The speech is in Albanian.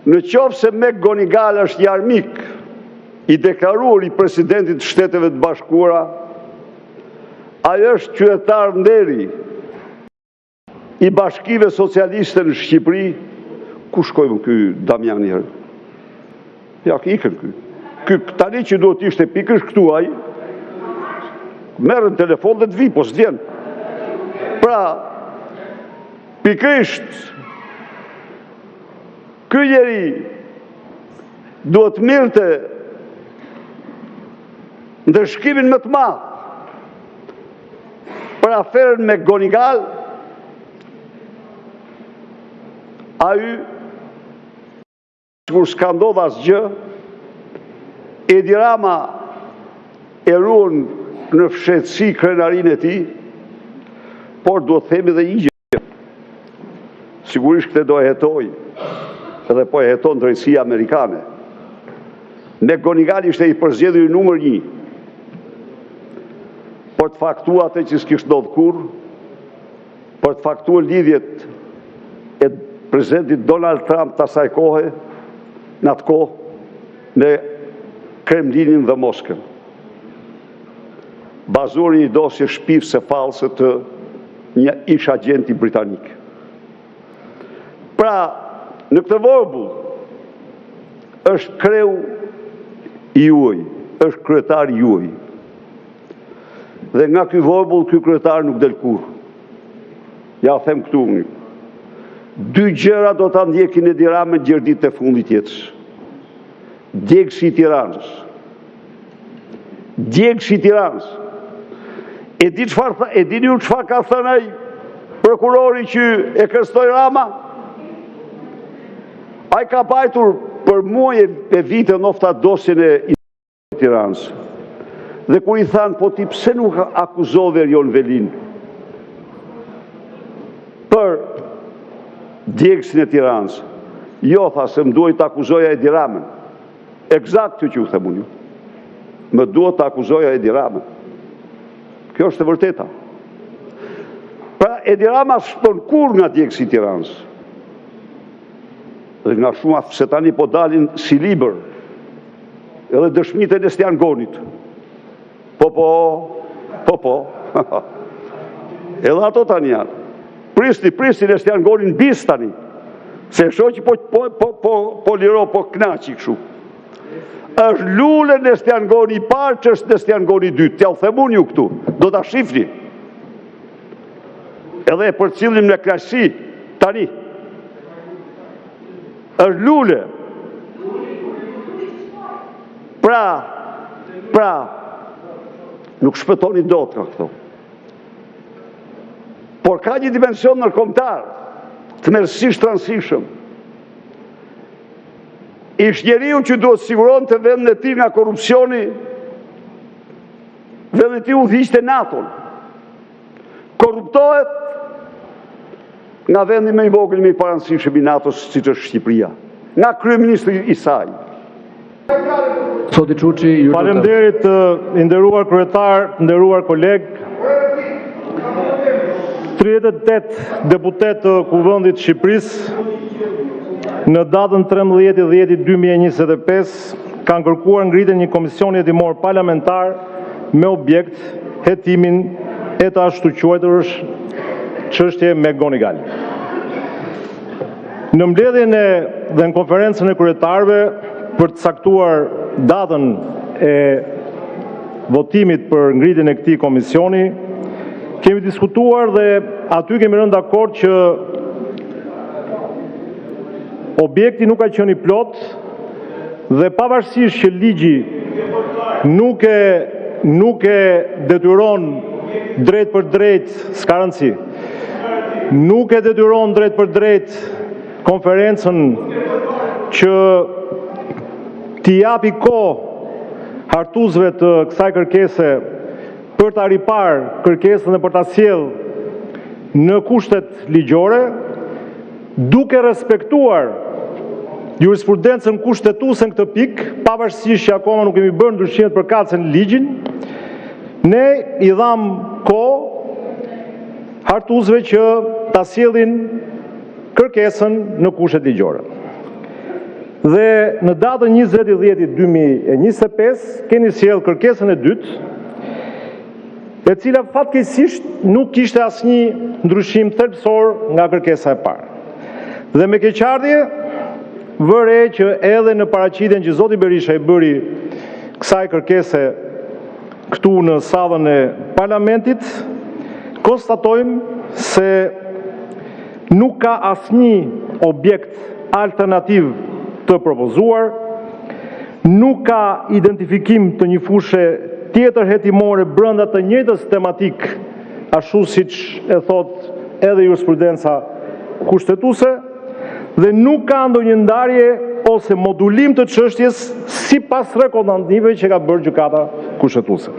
Në qoftë se Mek Gonigal është jarmik i deklaruar i presidentit të Shteteve të Bashkuara, ai është qytetar nderi i Bashkive Socialiste në Shqipëri. Ku shkojmë ky Damiani herë? Ja, ikën ky. Ky tani që duhet ishte pikërisht këtu ai, merr në telefon dhe të vi, po s'vjen. Pra, pikërisht ky njeri duhet mirëte ndërshkimin më të madh për aferën me Gonigal. Ai kur s'ka ndodhur asgjë, Edi Rama e ruan në fshehtësi krenarinë e tij, por duhet themi dhe një gjë. Sigurisht këtë do e hetoj, edhe po e heton drejtësia amerikane. Mek Gonigal ishte i përzgjedhur numër 1 për të faktuar atë që s'kishte ndodhur kurrë, për të faktuar lidhjet e presidentit Donald Trump të asaj kohe, në atë kohë, me Kremlinin dhe Moskën. Bazuar një dosje shpifse false të një ish agenti britanik. Pra, në këtë vorbull është kreu i juaj, është kryetar i juaj. Dhe nga ky vorbull, ky kryetar nuk del kurrë. Ja them këtu unë. 2 gjëra do ta ndjekin Edi Ramën gjerditë e fundit jetës. Djegësi i Tiranës. Djegësi i Tiranës. E dini ju çfarë ka thënë ai prokurori që e kërstoi Rama? Ai ka pajtur për muaj e vite nofta dosjen e Tiranës. Dhe kur i thanë, po ti pse nuk akuzove Erjon Velin për djegësin e Tiranës? Jo, tha, se më duhet të akuzoja Edi Ramën. Eksakt kjo që u them unë. Më duhet të akuzoja Edi Ramën. Kjo është e vërteta. Pra, Edi Rama s'ton kurrë nga djegësi i Tiranës. Dhe nga shumë se tani po dalin si libër edhe dëshmitë e Nestian Gonit. Po. Edhe ato tani janë. Pristi Nestian Gonin bis tani. Se shoh që po liro, po knaqi kështu. Është lule Nestian Goni i parë që është Nestian Goni i dytë. T'ja u them unë ju këtu. Do ta shifni. Edhe e përcillim në knaqësi tani. Është lule. Pra, nuk shpëtoni dot nga këto. Por ka një dimension ndërkombëtar, të tmerrsisht rëndësishëm. Ish njeriu që duhet siguron të vendin e tij nga korrupsioni, vendin e tij udhëhiqte NATO-n. Korruptohet nga vendi më i vogël më i parancishëm i NATO-s, siç është Shqipëria, nga kryeministri i saj. Faleminderit, nderuar kryetar, nderuar koleg. 38 deputet të Kuvendit të Shqipërisë në datën 13/10/2025 kanë kërkuar ngritjen e një komisioni hetimor parlamentar me objekt hetimin e të ashtu quajturës çështje me Gonigal. Në mbledhjen dhe në konferencën e kryetarëve për të caktuar datën e votimit për ngritjen e këtij komisioni, kemi diskutuar dhe aty kemi rënë dakord që objekti nuk ka qenë i plot dhe pavarësisht që ligji nuk e detyron drejt për drejt, s'ka rëndësi, nuk e detyron drejt për drejt konferencën që t'i japi kohë hartuesve të kësaj kërkese për ta ripar kërkesën dhe për ta sjellë në kushtet ligjore, duke respektuar jurisprudencën kushtetuese në këtë pikë, pavarësisht që akoma nuk kemi bërë ndryshimet përkatëse në ligjin, ne i dham kohë hartuesve që ta sjellin kërkesën në kushtet ligjore. Dhe në datën 20/10/2025 keni sjellë kërkesën e dytë, e cila fatkeqësisht nuk kishte asnjë ndryshim thelbësor nga kërkesa e parë. Dhe me keqardhje vëre që edhe në paraqitjen që zoti Berisha i bëri kësaj kërkese këtu në sallën e parlamentit, konstatojmë se nuk ka asnjë objekt alternativ të propozuar, nuk ka identifikim të një fushë tjetër hetimore brenda të njëjtës tematik, ashtu siç e thot edhe jurisprudenca kushtetuese, dhe nuk ka ndonjë ndarje ose modulim të çështjes sipas rekomandativeve që ka bërë gjykata kushtetuese.